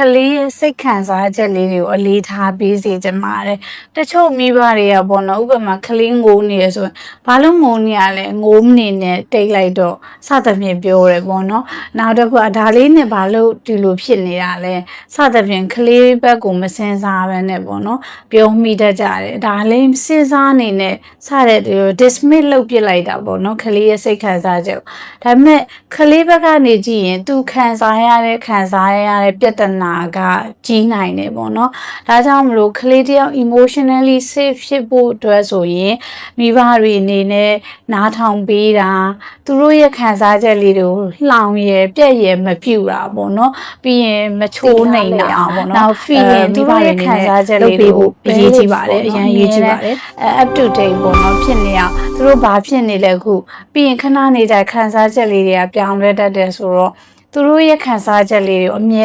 ကလေးရဲ့စိတ်ခံစားချက်လေးတွေကိုအလေးထားပေးစေချင်ပါတယ်တချို့မိဘတွေကပေါ့နော်ဥပမာကလေးငိုနေရဆိုရင်ဘာလို့ငိုနေရလဲငိုမနေနဲ့တိတ်လိုက်တော့စသဖြင့်ပြောတယ်ပေါ့နော်နောက်တစ်ခုကဒါလေးနဲ့ဘာလို့ဒီလိုဖြစ်နေတာလဲစသဖြင့်ကလေးဘက်ကိုမစင်စားဘဲနဲ့ပေါ့နော်ပြောမိတတ်ကြတယ်ဒါလေးစဉ်းစားနေနဲ့စတဲ့ dismiss လုပ်ပြလိုက်တာပေါ့နော်ကလေးရဲ့စိတ်ခံစားချက်ဒါပေမဲ့ကလေးဘက်ကနေကြည့်ရင်သူခံစားရတဲ့ပြဿနာကကြီးနိုင်တယ်ပေါ့နော်ဒါကြောင့်မလို့ကလေးတယောက် emotionally safe ဖြစ်ဖို့အတွက်ဆိုရင်မိဘတွေအနေနဲ့နားထောင်ပေးတာသူတို့ရဲ့ခံစားချက်လေးတွေကိုလှောင်ရယ်ပြက်ရယ်မပြူတာပေါ့နော်ပြီးရင်မချိုးနိုင်တာပေါ့နော်နောက် feeling သူတို့ရဲ့ခံစားချက်လေးတွေကိုအရေးကြီးပါတယ်အရင်ရေးကြီးပါတယ်up to date ပေါ့နော်ဖြစ်နေအောင်သူတို့ဘာဖြစ်နေလဲခုပြီးရင်ခဏနေကြခံစားချက်လေးတွေကပြောင်းလဲတတ်တယ်ဆိုတော့သူတို့ရဲ့ခံစားချက်လေးတွေကိုအမြဲ